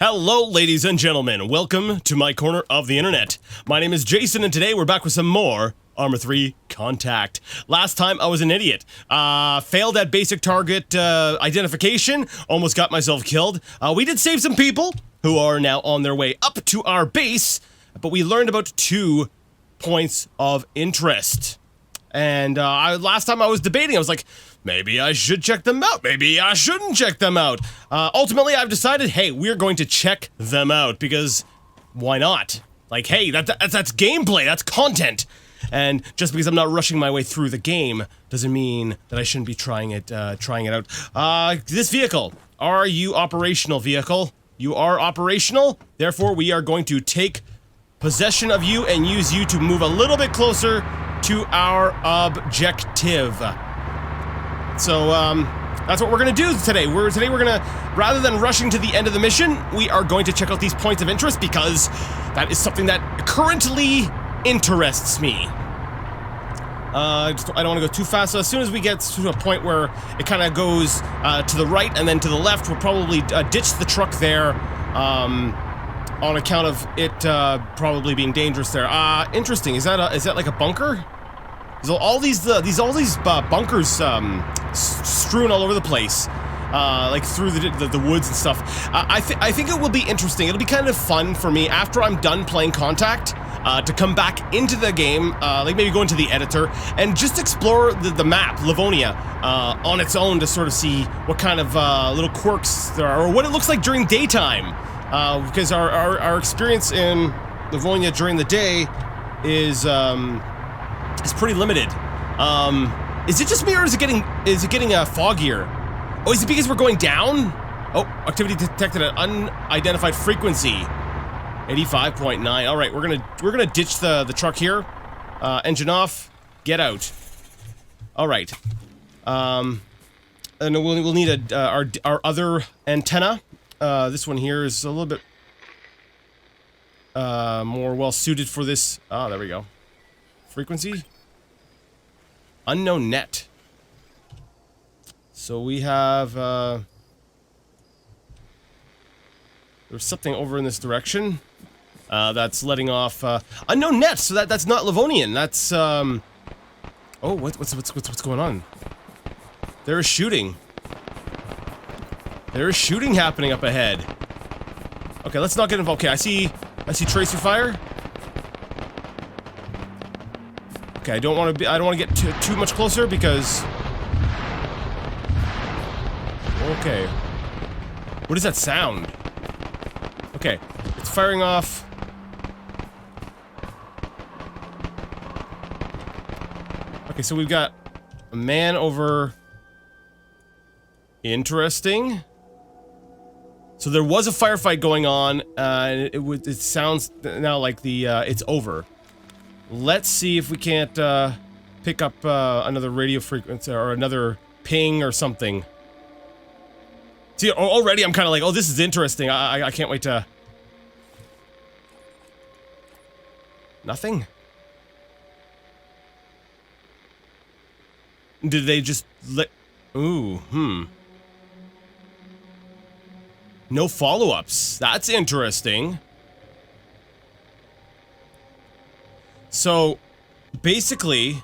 Hello, ladies and gentlemen. Welcome to my corner of the internet. My name is Jason, and today we're back with some more Arma 3 Contact. Last time I was an idiot. Failed at basic target identification. Almost got myself killed. We did save some people who are now on their way up to our base, but we learned about 2 points of interest. And last time I was debating, I was like, maybe I should check them out. Maybe I shouldn't check them out. Ultimately, I've decided, hey, we're going to check them out because why not? Like, hey, that's gameplay. That's content. And just because I'm not rushing my way through the game doesn't mean that I shouldn't be trying it out. This vehicle, are you operational, vehicle? You are operational. Therefore, we are going to take possession of you and use you to move a little bit closer to our objective. So, that's what we're gonna do today. Today we're gonna, rather than rushing to the end of the mission, we are going to check out these points of interest because that is something that currently interests me. I don't want to go too fast, so as soon as we get to a point where it kind of goes to the right and then to the left, we'll probably ditch the truck there, on account of it probably being dangerous there. Interesting. Is that like a bunker? So all these bunkers strewn all over the place, like through the woods and stuff. I think it will be interesting. It'll be kind of fun for me after I'm done playing Contact to come back into the game, like maybe go into the editor and just explore the map, Livonia, on its own to sort of see what kind of little quirks there are, or what it looks like during daytime, because our experience in Livonia during the day is pretty limited. Is it just me, or is it getting foggier? Oh, is it because we're going down? Oh, activity detected at unidentified frequency. 85.9. All right, we're gonna ditch the truck here. Engine off. Get out. All right. And we'll need our other antenna. This one here is a little bit more well suited for this. Oh, there we go. Frequency. Unknown net. So we have, there's something over in this direction, that's letting off, unknown net, so that's not Livonian, that's, oh, what's going on? There is shooting. There is shooting happening up ahead. Okay, let's not get involved. Okay, I see tracer fire. Okay, I don't want to get too much closer because... Okay. What is that sound? Okay, it's firing off. Okay, so we've got a man over... Interesting. So there was a firefight going on, and it sounds now like it's over. Let's see if we can't pick up another radio frequency or another ping or something. See, already I'm kind of like, oh, this is interesting. I can't wait to... Nothing? Did they just let... Ooh, No follow-ups. That's interesting. So, basically,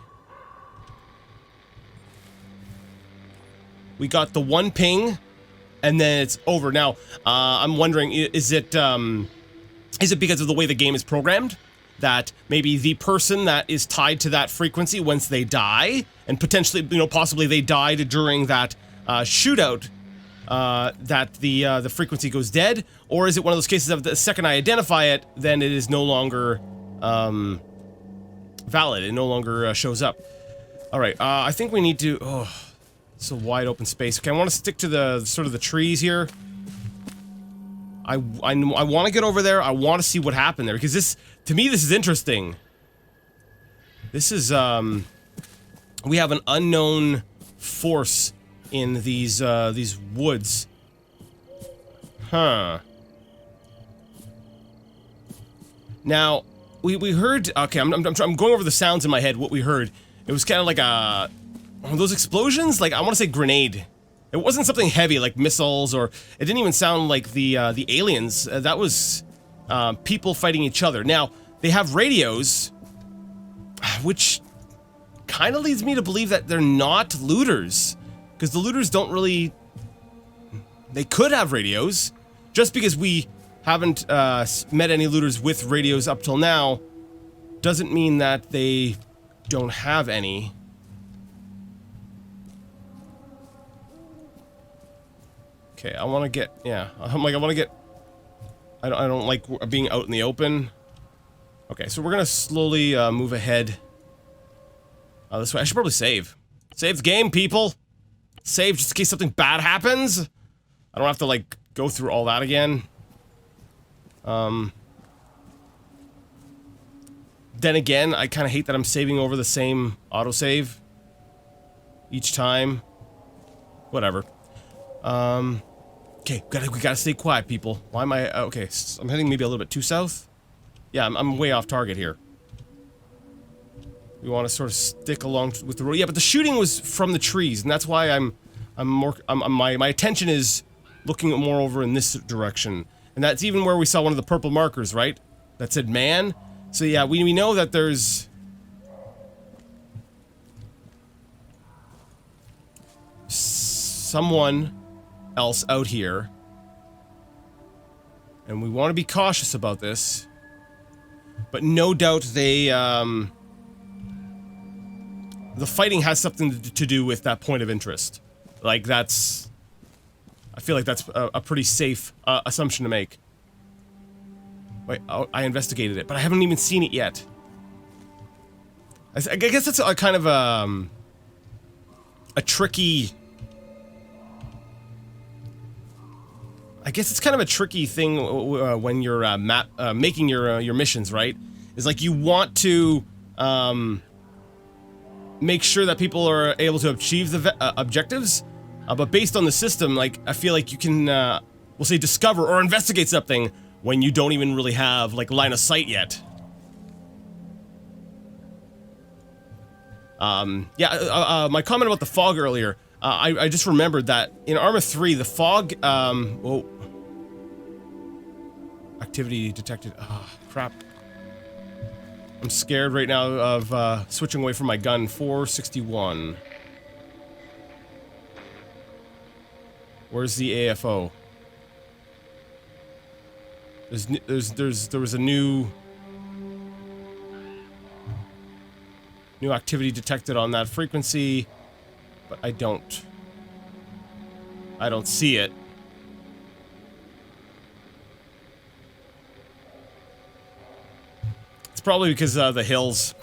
we got the one ping, and then it's over. Now, I'm wondering, is it because of the way the game is programmed? That maybe the person that is tied to that frequency, once they die, and potentially, possibly they died during that shootout, that the frequency goes dead? Or is it one of those cases of the second I identify it, then it is no longer, valid. It no longer shows up. Alright, I think we need to... Oh, it's a wide open space. Okay, I want to stick to the sort of the trees here. I want to get over there. I want to see what happened there, because this, to me, this is interesting. This is, we have an unknown force in these woods. Huh. Now, we heard... Okay, I'm going over the sounds in my head, what we heard. It was kind of like one of those explosions? Like, I want to say grenade. It wasn't something heavy like missiles, or it didn't even sound like the aliens. That was people fighting each other. Now, they have radios, which kind of leads me to believe that they're not looters, because the looters don't really... They could have radios. Just because we haven't met any looters with radios up till now doesn't mean that they don't have any. Okay, I want to get... Yeah, I'm like, I want to get... I don't like being out in the open. Okay, so we're gonna slowly move ahead. This way. I should probably save. Save the game, people! Save just in case something bad happens! I don't have to, like, go through all that again. Then again, I kind of hate that I'm saving over the same autosave each time. Whatever. Okay, we gotta stay quiet, people. Why am I... okay, I'm heading maybe a little bit too south. Yeah, I'm way off target here. We want to sort of stick along with the road. Yeah, but the shooting was from the trees, and that's why my attention is looking more over in this direction. And that's even where we saw one of the purple markers, right? That said man. So yeah, we know that there's... someone else out here. And we want to be cautious about this. But no doubt they, the fighting has something to do with that point of interest. Like, that's... I feel like that's a pretty safe assumption to make. Wait, I investigated it, but I haven't even seen it yet. I guess it's a kind of a tricky... I guess it's kind of a tricky thing when you're making your missions, right? Is like you want to make sure that people are able to achieve the objectives, but based on the system, like I feel like you can, we'll say, discover or investigate something when you don't even really have like line of sight yet. My comment about the fog earlier. I just remembered that in Arma 3, the fog, whoa. Activity detected. Ah, crap. I'm scared right now of, switching away from my gun. 461. Where's the AFO? There was a new activity detected on that frequency. But I don't see it. It's probably because the hills.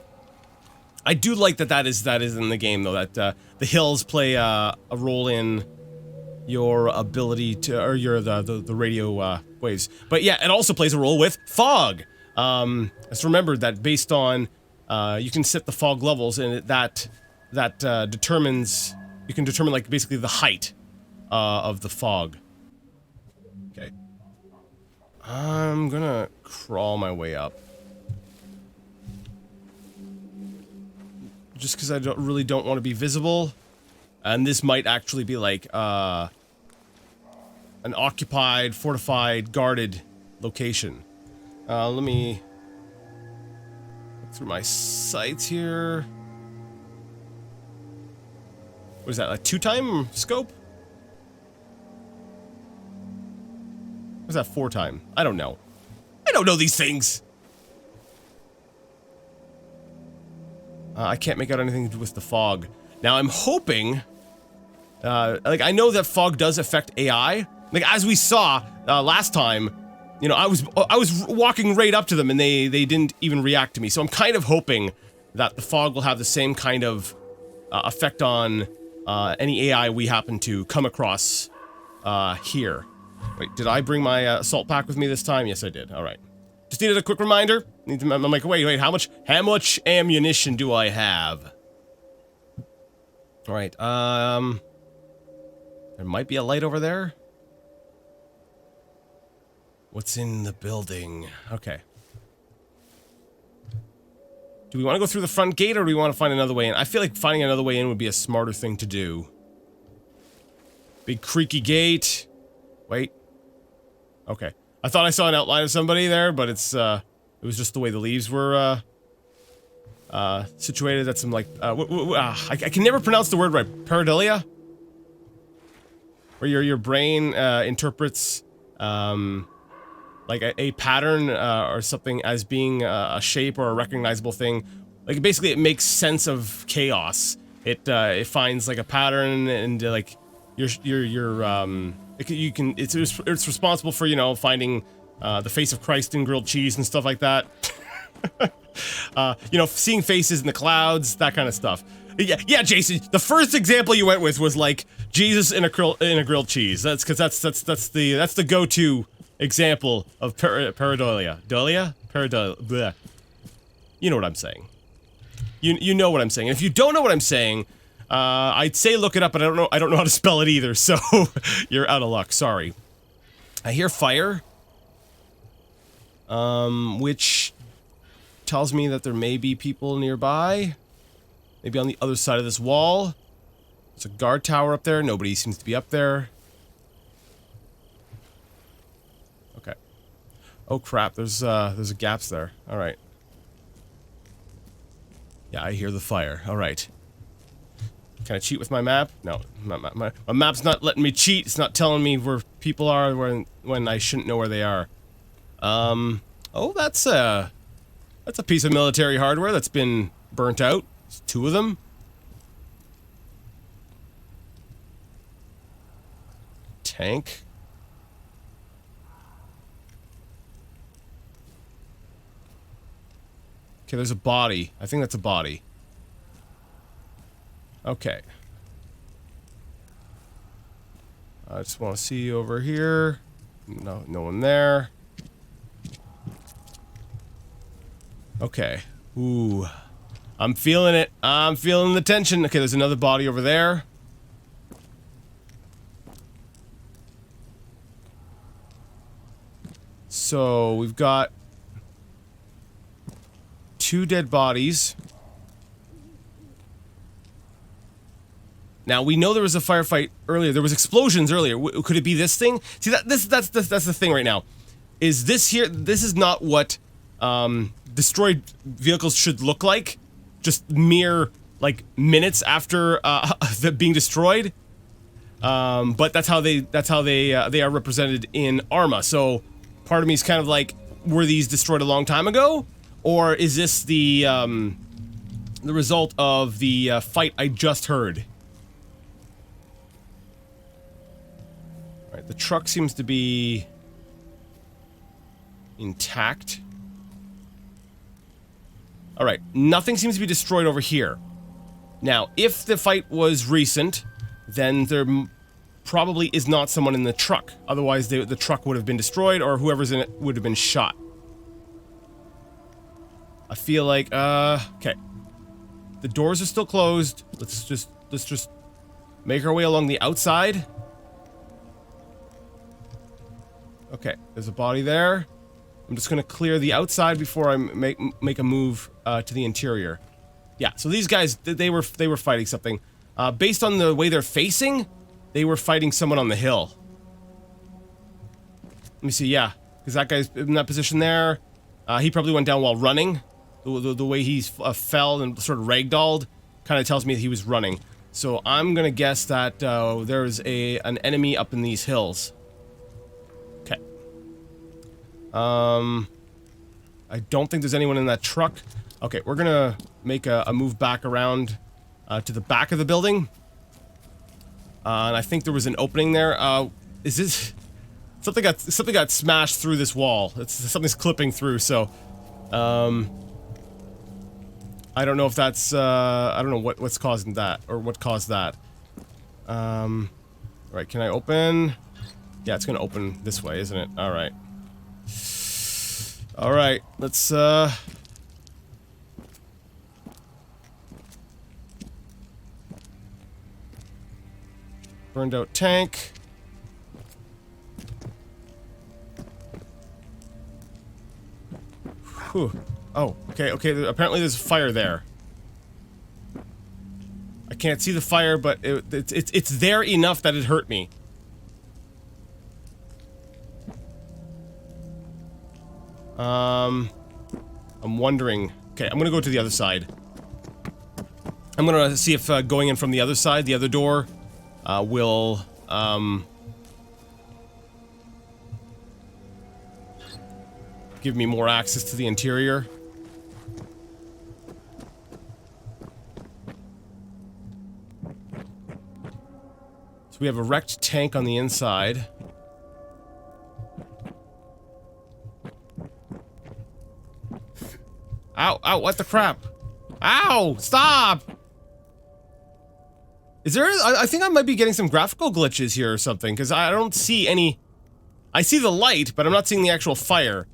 I do like that is in the game though, that the hills play a role in your ability to, or the radio waves. But yeah, it also plays a role with fog. Just remember that based on you can set the fog levels, and that determines, you can determine like basically the height of the fog. Okay. I'm gonna crawl my way up. Just because I really don't want to be visible. And this might actually be like an occupied, fortified, guarded location. Let me look through my sights here. What is that, like 2-time scope? What is that 4-time? I don't know. I don't know these things! I can't make out anything to do with the fog. Now I'm hoping... like, I know that fog does affect AI. Like, as we saw last time, you know, I was walking right up to them and they didn't even react to me. So I'm kind of hoping that the fog will have the same kind of effect on any AI we happen to come across here. Wait, did I bring my assault pack with me this time? Yes, I did. All right. Just needed a quick reminder. I'm like, wait, how much ammunition do I have? All right, there might be a light over there. What's in the building? Okay. Do we want to go through the front gate, or do we want to find another way in? I feel like finding another way in would be a smarter thing to do. Big creaky gate. Wait. Okay. I thought I saw an outline of somebody there, but it's, it was just the way the leaves were, situated. That's some, like, I can never pronounce the word right. Pareidolia? Where your brain, interprets, like a pattern, or something as being a shape or a recognizable thing. Like, basically it makes sense of chaos. It finds, like, a pattern and, like, it's responsible for, you know, finding, the face of Christ in grilled cheese and stuff like that. You know, seeing faces in the clouds, that kind of stuff. Yeah, Jason, the first example you went with was, like, Jesus in a grilled cheese. That's the go-to example of pareidolia. Pareidolia. You know what I'm saying. You know what I'm saying. And if you don't know what I'm saying, I'd say look it up, but I don't know how to spell it either, so you're out of luck. Sorry. I hear fire. Which tells me that there may be people nearby. Maybe on the other side of this wall. There's a guard tower up there. Nobody seems to be up there. Okay. Oh crap, there's a gaps there. Alright. Yeah, I hear the fire. Alright. Can I cheat with my map? No, my map's not letting me cheat. It's not telling me where people are when I shouldn't know where they are. Oh, that's a piece of military hardware that's been burnt out. There's 2 of them. Tank. Okay, there's a body. I think that's a body. Okay. I just want to see over here. No one there. Okay. Ooh. I'm feeling it. I'm feeling the tension. Okay, there's another body over there. So, we've got 2 dead bodies. Now, we know there was a firefight earlier. There was explosions earlier. Could it be this thing? See, that's the thing right now. Is this here? This is not what destroyed vehicles should look like. Just mere, like, minutes after being destroyed. But that's how they are represented in Arma. So, part of me is kind of like, were these destroyed a long time ago? Or is this the result of the fight I just heard? Alright, the truck seems to be intact. Alright, nothing seems to be destroyed over here. Now, if the fight was recent, then there probably is not someone in the truck. Otherwise, the truck would have been destroyed, or whoever's in it would have been shot. I feel like, okay. The doors are still closed. Let's just make our way along the outside. Okay, there's a body there. I'm just gonna clear the outside before I make a move to the interior. Yeah, so these guys, they were fighting something. Based on the way they're facing, they were fighting someone on the hill. Let me see, yeah. Because that guy's in that position there. He probably went down while running. The way he fell and sort of ragdolled kind of tells me that he was running. So I'm gonna guess that there's an enemy up in these hills. Okay. I don't think there's anyone in that truck. Okay, we're gonna make a move back around to the back of the building. And I think there was an opening there. Is this... Something got smashed through this wall. Something's clipping through, so... I don't know if that's, I don't know what's causing that, or what caused that. Right, can I open? Yeah, it's gonna open this way, isn't it? Alright. Alright, let's, burned out tank. Whew. Oh, okay, apparently there's a fire there. I can't see the fire, but it's there enough that it hurt me. I'm wondering... Okay, I'm gonna go to the other side. I'm gonna see if going in from the other side, the other door, will, give me more access to the interior. So we have a wrecked tank on the inside. Ow, ow, what the crap? Ow, stop! Is there, I think I might be getting some graphical glitches here or something, because I don't see any... I see the light, but I'm not seeing the actual fire.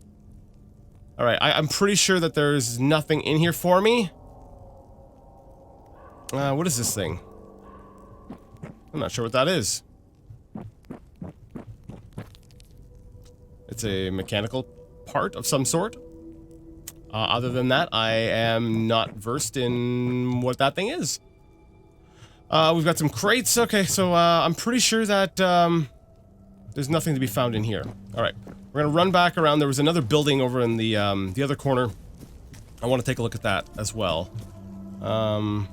Alright, I'm pretty sure that there's nothing in here for me. What is this thing? I'm not sure what that is. It's a mechanical part of some sort. Other than that, I am not versed in what that thing is. We've got some crates. Okay, so I'm pretty sure that there's nothing to be found in here. Alright, we're gonna run back around. There was another building over in the other corner. I want to take a look at that as well. So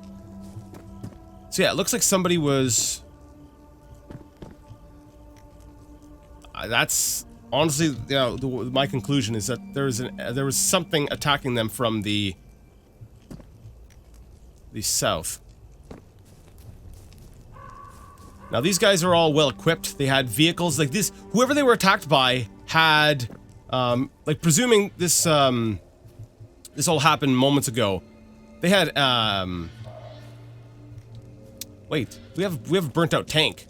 yeah, it looks like somebody was... that's... honestly, you know, my conclusion is that there was something attacking them from the south. Now these guys are all well equipped. They had vehicles like this. Whoever they were attacked by had, like presuming this this all happened moments ago. They had wait, we have a burnt out tank.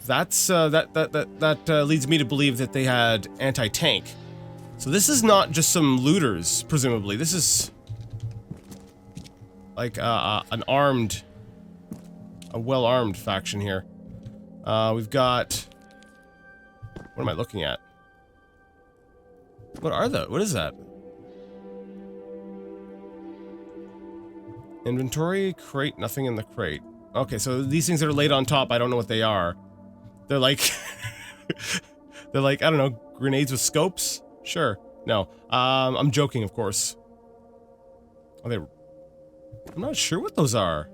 That's, that leads me to believe that they had anti-tank. So this is not just some looters, presumably. This is... like, an armed... a well-armed faction here. We've got... what am I looking at? What are the... what is that? Inventory, crate, nothing in the crate. Okay, so these things that are laid on top, I don't know what they are. They're like, they're like, I don't know, grenades with scopes? Sure. No. I'm joking, of course. Are they... I'm not sure what those are.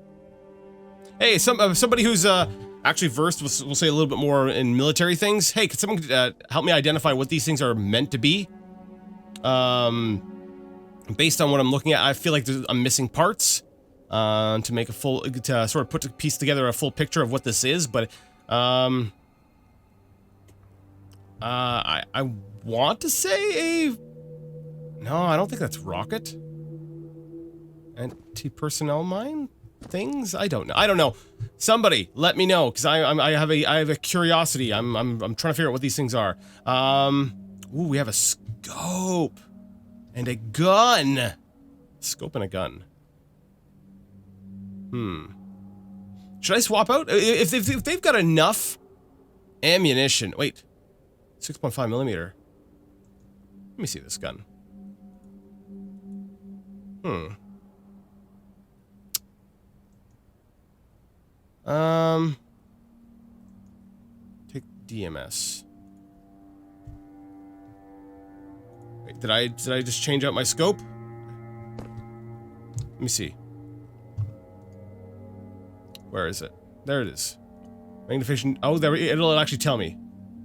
Hey, somebody who's, actually versed, we'll say a little bit more in military things. Hey, could someone, help me identify what these things are meant to be? Based on what I'm looking at, I feel like I'm missing parts, to make a full, to sort of piece together a full picture of what this is, but, I want to say a... no, I don't think that's rocket. Anti-personnel mine things? I don't know. I don't know. Somebody let me know, because I have a curiosity. I'm trying to figure out what these things are. Ooh, we have a scope and a gun. Scope and a gun. Should I swap out? If they've got enough ammunition. Wait. 6.5 millimeter. Let me see this gun. Take DMS. Wait, did I just change out my scope? Let me see. Where is it? There it is. Magnification. Oh, there. It'll actually tell me.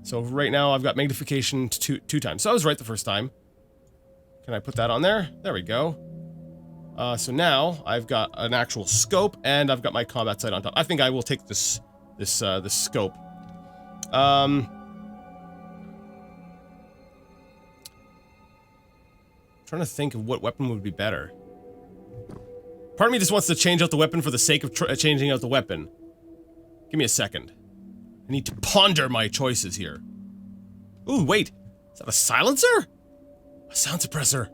So right now I've got magnification to two times. So I was right the first time. Can I put that on there? There we go. So now I've got an actual scope and I've got my combat sight on top. I think I will take this scope. Trying to think of what weapon would be better. Part of me just wants to change out the weapon for the sake of changing out the weapon. Give me a second. I need to ponder my choices here. Ooh, wait. Is that a silencer? A sound suppressor.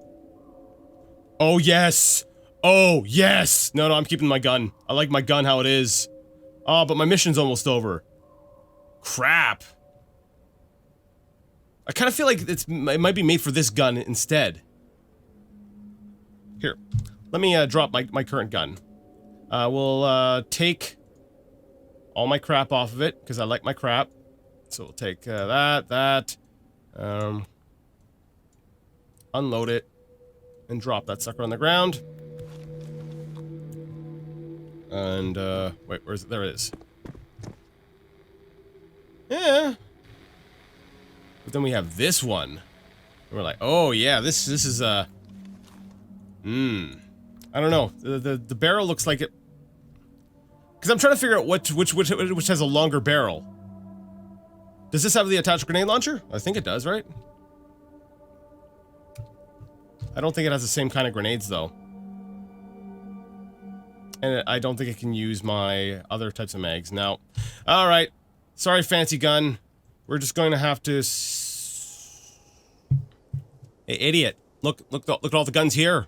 Oh, yes. Oh, yes. No, I'm keeping my gun. I like my gun how it is. Oh, but my mission's almost over. Crap. I kind of feel like it might be made for this gun instead. Here. Let me drop my current gun. We'll take all my crap off of it, because I like my crap. So we'll take that. Unload it. And drop that sucker on the ground. And, wait, where's it? There it is. Yeah. But then we have this one. And we're like, oh yeah, this is, I don't know. The barrel looks like it... Because I'm trying to figure out which has a longer barrel. Does this have the attached grenade launcher? I think it does, right? I don't think it has the same kind of grenades, though. And I don't think it can use my other types of mags. Now, alright. Sorry, fancy gun. We're just going to have to... Hey, idiot. Look at all the guns here.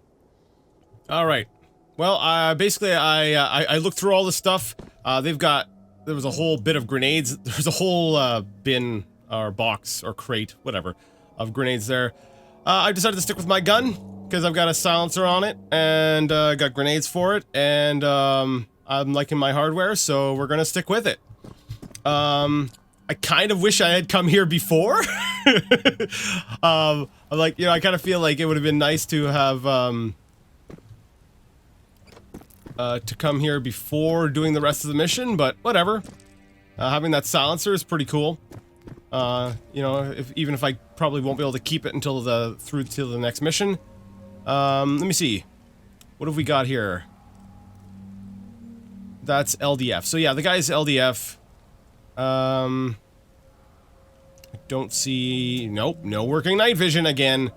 Alright. Well, basically, I looked through all the stuff. There was a whole bit of grenades. There's a whole, bin, or box, or crate, whatever, of grenades there. I decided to stick with my gun, because I've got a silencer on it, and, got grenades for it, and, I'm liking my hardware, so we're gonna stick with it. I kind of wish I had come here before. Like, you know, I kind of feel like it would have been nice to have, to come here before doing the rest of the mission, but whatever. Having that silencer is pretty cool. You know, even if I probably won't be able to keep it until through to the next mission. Let me see. What have we got here? That's LDF. So yeah, the guy's LDF. I don't see... Nope, no working night vision again.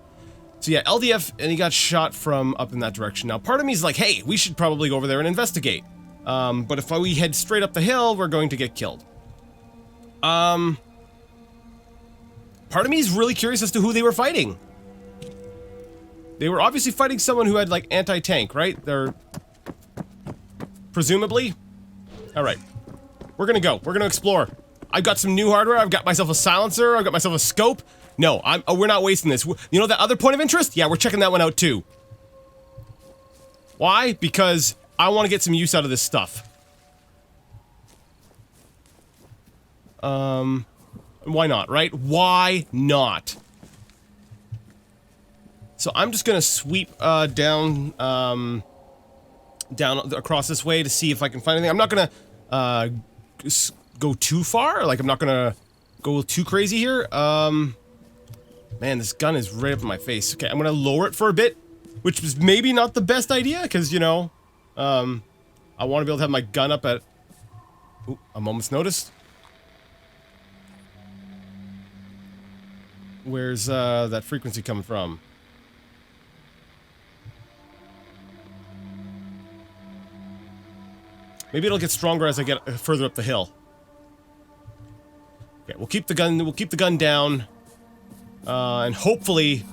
So yeah, LDF, and he got shot from up in that direction. Now, part of me is like, hey, we should probably go over there and investigate. But if we head straight up the hill, we're going to get killed. Part of me is really curious as to who they were fighting. They were obviously fighting someone who had, like, anti-tank, right? They're... Presumably? Alright. We're gonna go. We're gonna explore. I've got some new hardware. I've got myself a silencer. I've got myself a scope. No, we're not wasting this. You know that other point of interest? Yeah, we're checking that one out too. Why? Because I want to get some use out of this stuff. Why not, right? Why not? So I'm just gonna sweep, down across this way to see if I can find anything. I'm not gonna, go too far. Like, I'm not gonna go too crazy here. Man, this gun is right up in my face. Okay, I'm gonna lower it for a bit, which was maybe not the best idea, because, you know, I want to be able to have my gun up at a moment's notice. Where's, that frequency coming from? Maybe it'll get stronger as I get further up the hill. Okay, we'll keep the gun down. And hopefully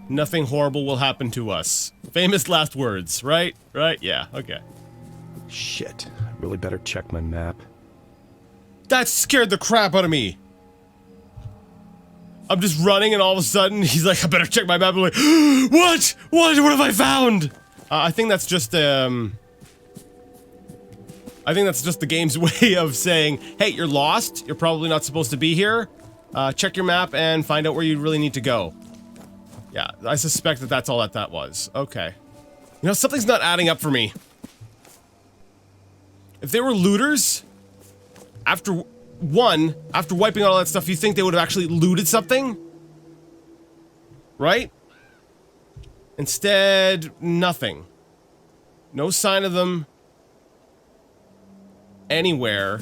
nothing horrible will happen to us. Famous last words, right? Right? Yeah, okay. Shit, I really better check my map. That scared the crap out of me. I'm just running and all of a sudden he's like, I better check my map. I'm like, what? What have I found? I think that's just, I think that's just the game's way of saying, hey, you're lost. You're probably not supposed to be here. Check your map and find out where you really need to go. Yeah, I suspect that that's all that was. Okay. You know, something's not adding up for me. If they were looters, after wiping out all that stuff, you think they would have actually looted something? Right? Instead, nothing. No sign of them anywhere.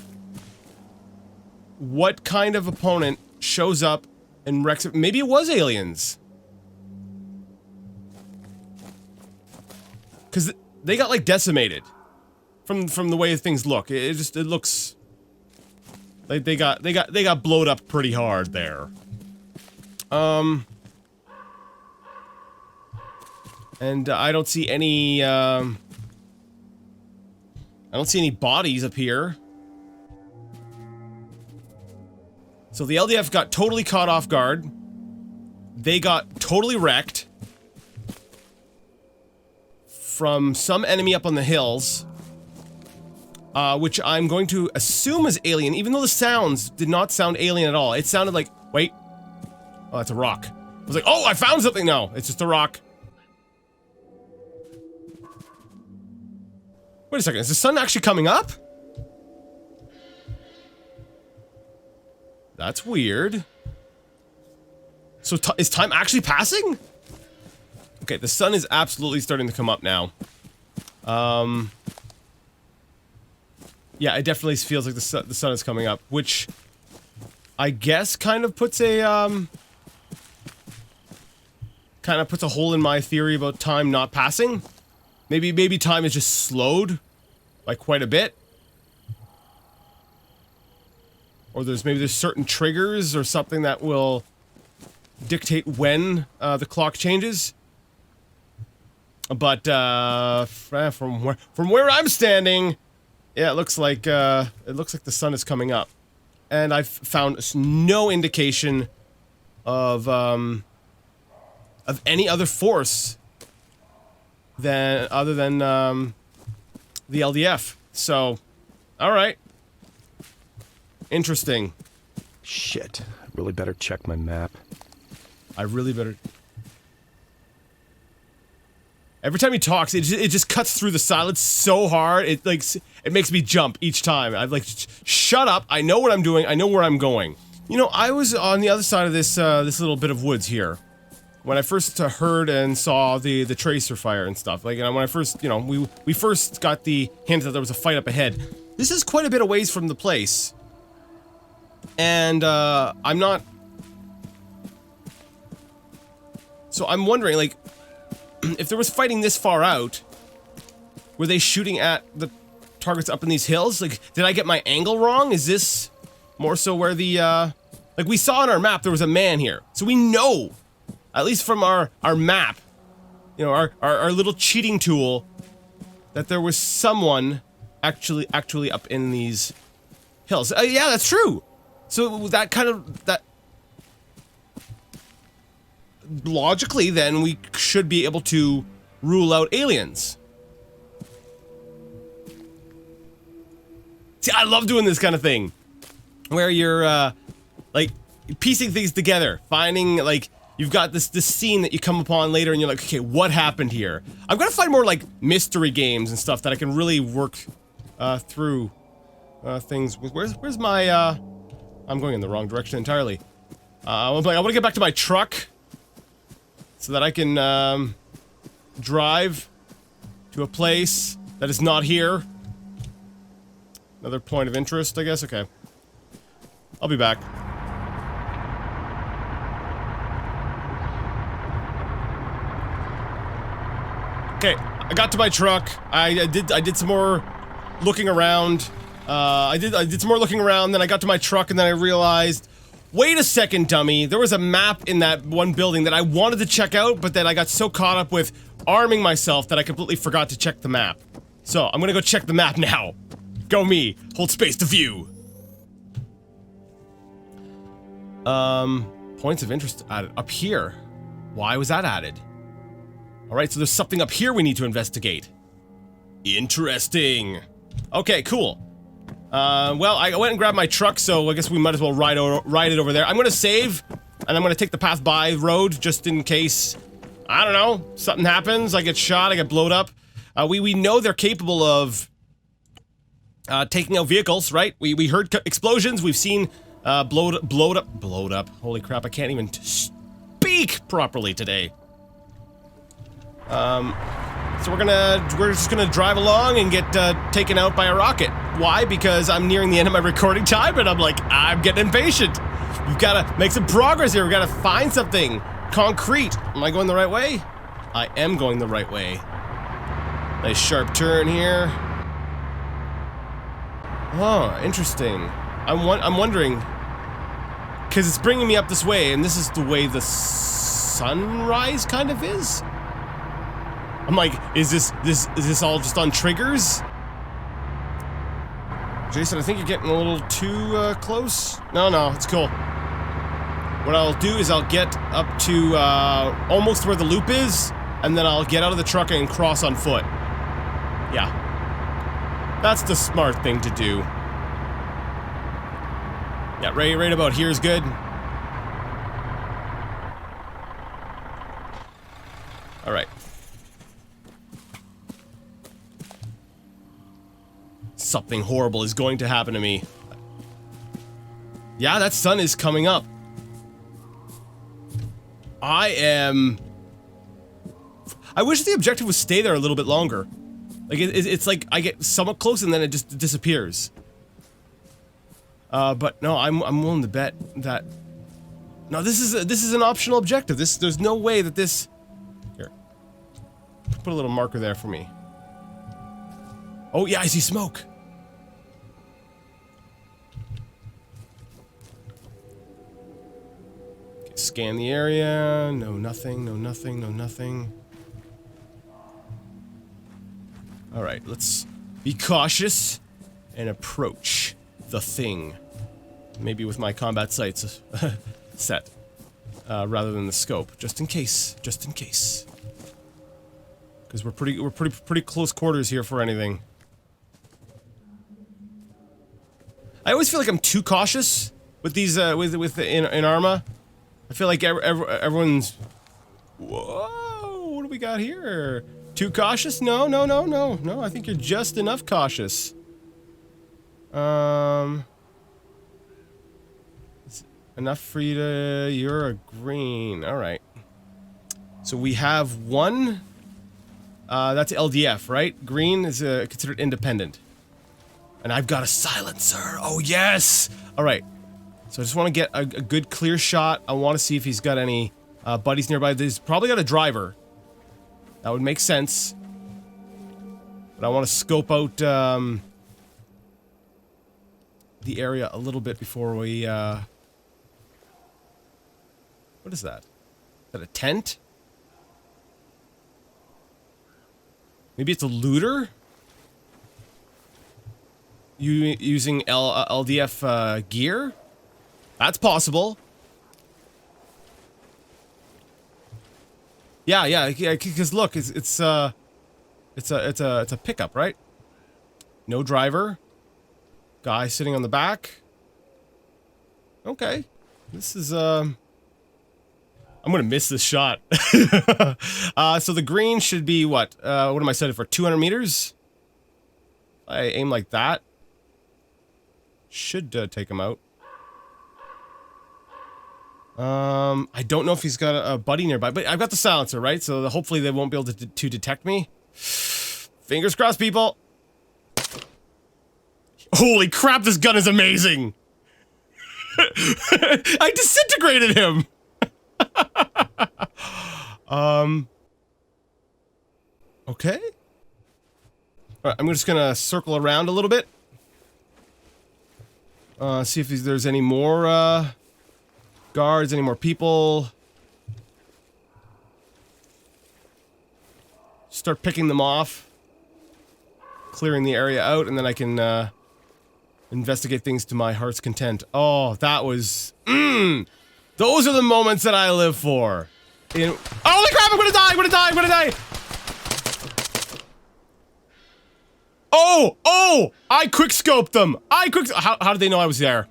What kind of opponent shows up and wrecks it? Maybe it was aliens. Because they got, like, decimated. From the way things look. It looks... like they got blowed up pretty hard there. And I don't see any, I don't see any bodies up here. So the LDF got totally caught off guard. They got totally wrecked. From some enemy up on the hills. which I'm going to assume is alien, even though the sounds did not sound alien at all. It sounded like, wait, oh, that's a rock. I was like, oh, I found something. No, it's just a rock. Wait a second, is the sun actually coming up? That's weird. So is time actually passing? Okay, the sun is absolutely starting to come up now. Yeah, it definitely feels like the sun is coming up, which I guess kind of puts a hole in my theory about time not passing. Maybe time is just slowed by quite a bit. Or there's certain triggers or something that will dictate when the clock changes. But from where I'm standing, yeah, it looks like the sun is coming up, and I've found no indication of any other force other than the LDF. So, all right, interesting. Shit. I really better check my map. I really better. Every time he talks, it just cuts through the silence so hard. It makes me jump each time. I'm like, shut up! I know what I'm doing. I know where I'm going. You know, I was on the other side of this little bit of woods here when I first heard and saw the tracer fire and stuff. Like, when I first, we first got the hint that there was a fight up ahead. This is quite a bit of ways from the place, and I'm not. So I'm wondering, like, if there was fighting this far out, were they shooting at the targets up in these hills? Like, did I get my angle wrong? Is this more so where the, like, we saw on our map there was a man here. So we know, at least from our map, our little cheating tool, that there was someone actually up in these hills. Yeah, that's true. So that logically, then, we should be able to rule out aliens. See, I love doing this kind of thing. Where you're, like, piecing things together. Finding, like, you've got this scene that you come upon later and you're like, okay, what happened here? I'm gonna find more, like, mystery games and stuff that I can really work, through, things with. Where's my, I'm going in the wrong direction entirely. I want to get back to my truck. So that I can, drive to a place that is not here. Another point of interest, I guess? Okay. I'll be back. Okay, I got to my truck. I did some more looking around. I did some more looking around, then I got to my truck, and then I realized, wait a second, dummy. There was a map in that one building that I wanted to check out, but then I got so caught up with arming myself that I completely forgot to check the map. So, I'm gonna go check the map now. Go me. Hold space to view. Points of interest added. Up here. Why was that added? Alright, so there's something up here we need to investigate. Interesting. Okay, cool. Well, I went and grabbed my truck, so I guess we might as well ride it over there. I'm gonna save, and I'm gonna take the path by road, just in case, I don't know, something happens, I get shot, I get blowed up. We know they're capable of, taking out vehicles, right? We heard explosions, we've seen, blowed up. Holy crap, I can't even speak properly today. So we're just gonna drive along and get taken out by a rocket. Why? Because I'm nearing the end of my recording time and I'm getting impatient. We've gotta make some progress here. We've gotta find something concrete. Am I going the right way? I am going the right way. Nice sharp turn here. Oh, interesting. I'm wondering, because it's bringing me up this way, and this is the way the sunrise kind of is. I'm like, is this all just on triggers? Jason, I think you're getting a little too close. No, it's cool. What I'll do is I'll get up to almost where the loop is, and then I'll get out of the truck and cross on foot. Yeah. That's the smart thing to do. Yeah, right about here is good. Alright. Something horrible is going to happen to me. Yeah, that sun is coming up. I wish the objective would stay there a little bit longer. Like, it's like I get somewhat close and then it just disappears. But no, I'm willing to bet that... No, this is an optional objective. There's no way that this... Here. Put a little marker there for me. Oh, yeah, I see smoke. Okay, scan the area. No, nothing, no, nothing, no, nothing. Alright, let's be cautious and approach the thing. Maybe with my combat sights set. Rather than the scope. Just in case. Just in case. Because we're pretty close quarters here for anything. I always feel like I'm too cautious with these in Arma. I feel like everyone's... Whoa, what do we got here? Too cautious? No. I think you're just enough cautious. It's enough for you to... You're a green. Alright. So we have one... that's LDF, right? Green is considered independent. And I've got a silencer. Oh, yes! Alright. So I just want to get a good clear shot. I want to see if he's got any buddies nearby. He's probably got a driver. That would make sense. But I want to scope out the area a little bit before we... What is that? Is that a tent? Maybe it's a looter? Using LDF gear? That's possible. Yeah, because look, it's a pickup, right? No driver. Guy sitting on the back. Okay. This is I'm gonna miss this shot. So the green should be what? What am I setting for? 200 meters? I aim like that. Should take him out. I don't know if he's got a buddy nearby, but I've got the silencer, right? So hopefully they won't be able to detect me. Fingers crossed, people. Holy crap, this gun is amazing! I disintegrated him! Okay. Alright, I'm just gonna circle around a little bit. See if there's any more, guards, any more people. Start picking them off. Clearing the area out, and then I can, investigate things to my heart's content. Oh, that was... Those are the moments that I live for. Holy crap, I'm gonna die! Oh! I quick-scoped them! How did they know I was there?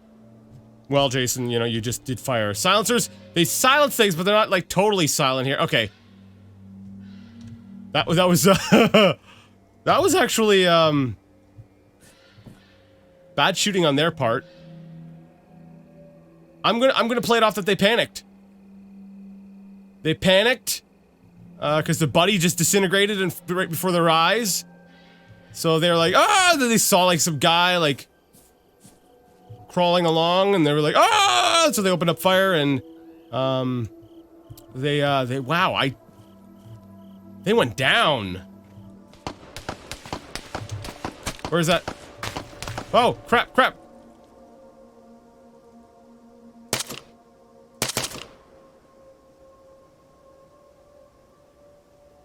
Well, Jason, you know, you just did fire. Silencers, they silence things, but they're not, like, totally silent here. Okay. That was, that was actually, bad shooting on their part. I'm gonna play it off that they panicked. They panicked, because the buddy just disintegrated right before their eyes. So they're like, ah! Then they saw, like, some guy, like, crawling along, and they were like, ah! So they opened up fire, and, wow, they went down. Where's that? Oh, crap.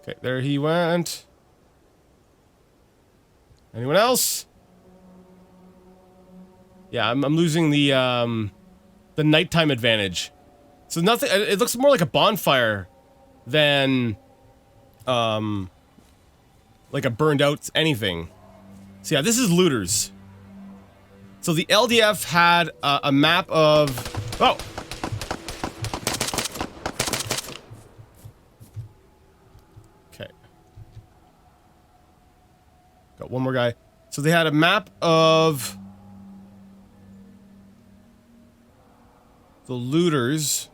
Okay, there he went. Anyone else? Yeah, I'm losing the nighttime advantage. So nothing, it looks more like a bonfire than, like a burned out anything. So yeah, this is looters. So the LDF had a map of... Oh! Okay. Got one more guy. So they had a map of... the looters...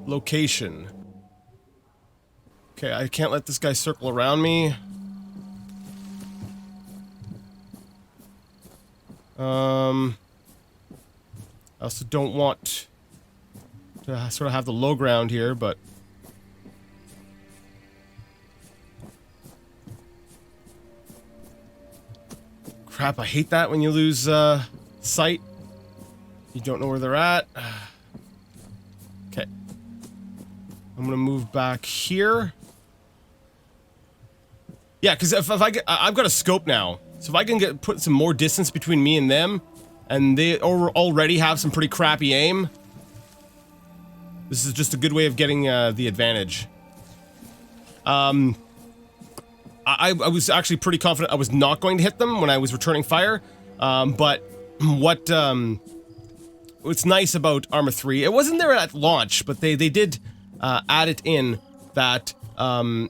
location. Okay, I can't let this guy circle around me. I also don't want to sort of have the low ground here, but... Crap, I hate that when you lose, sight. You don't know where they're at. Okay. I'm gonna move back here. Yeah, because if I get... I've got a scope now. So if I can put some more distance between me and them, and they already have some pretty crappy aim, this is just a good way of getting the advantage. I was actually pretty confident I was not going to hit them when I was returning fire, but what's nice about Arma 3, it wasn't there at launch, but they did add it in that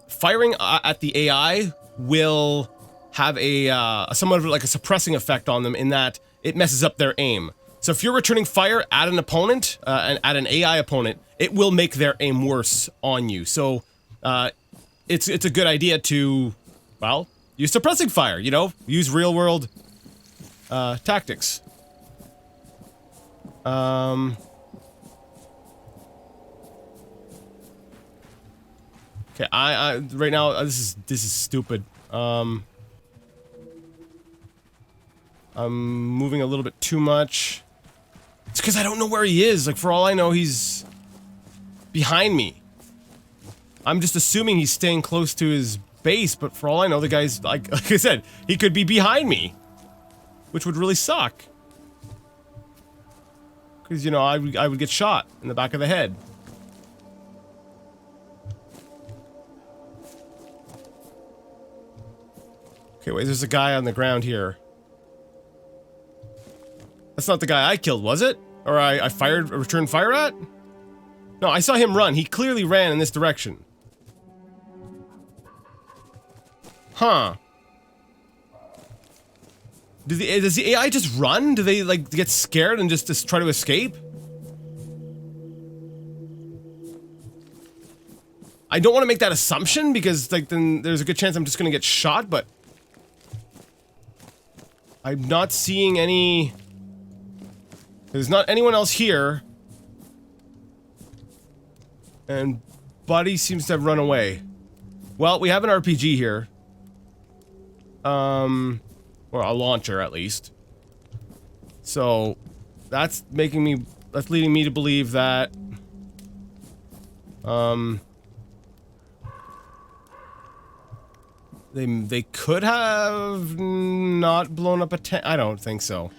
firing at the AI will have a somewhat of like a suppressing effect on them in that it messes up their aim. So if you're returning fire at an opponent, and at an AI opponent, it will make their aim worse on you. So it's a good idea to, well, use suppressing fire, you know? Use real world tactics. Okay, I right now this is stupid. I'm moving a little bit too much. It's because I don't know where he is. Like, for all I know, he's behind me. I'm just assuming he's staying close to his base, but for all I know, the guy's, like I said, he could be behind me. Which would really suck. Because, you know, I would get shot in the back of the head. Okay, wait, there's a guy on the ground here. That's not the guy I killed, was it? Or I returned fire at? No, I saw him run. He clearly ran in this direction. Huh. Does the AI just run? Do they, like, get scared and just try to escape? I don't want to make that assumption because, like, then there's a good chance I'm just gonna get shot, but... I'm not seeing any... There's not anyone else here. And Buddy seems to have run away. Well, we have an RPG here. Or a launcher, at least. So, that's making me... That's leading me to believe that... They could have not blown up a tent. I don't think so.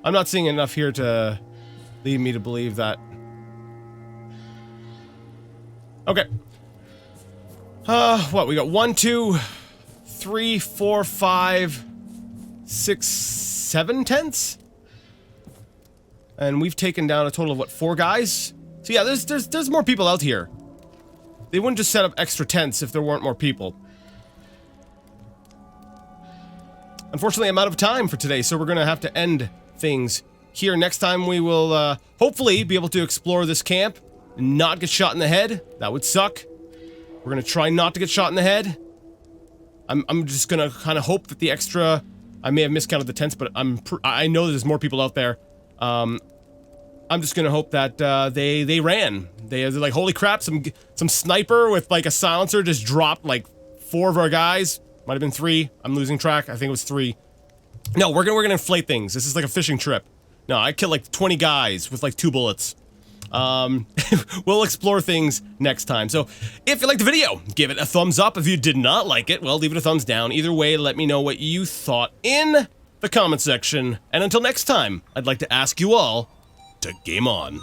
I'm not seeing enough here to lead me to believe that. Okay. What? We got 1, 2, 3, 4, 5, 6, 7 tents? And we've taken down a total of, what, 4 guys? So yeah, there's more people out here. They wouldn't just set up extra tents if there weren't more people. Unfortunately, I'm out of time for today, so we're gonna have to end things here. Next time we will, hopefully be able to explore this camp and not get shot in the head. That would suck. We're gonna try not to get shot in the head. I'm just gonna kind of hope that the extra... I may have miscounted the tents, but I know there's more people out there. I'm just gonna hope that, they ran. They're like, holy crap, some sniper with, like, a silencer just dropped, like, 4 of our guys. Might have been 3. I'm losing track. I think it was 3. No, we're gonna inflate things. This is like a fishing trip. No, I killed like 20 guys with like 2 bullets. We'll explore things next time. So, if you liked the video, give it a thumbs up. If you did not like it, well, leave it a thumbs down. Either way, let me know what you thought in the comment section. And until next time, I'd like to ask you all to game on.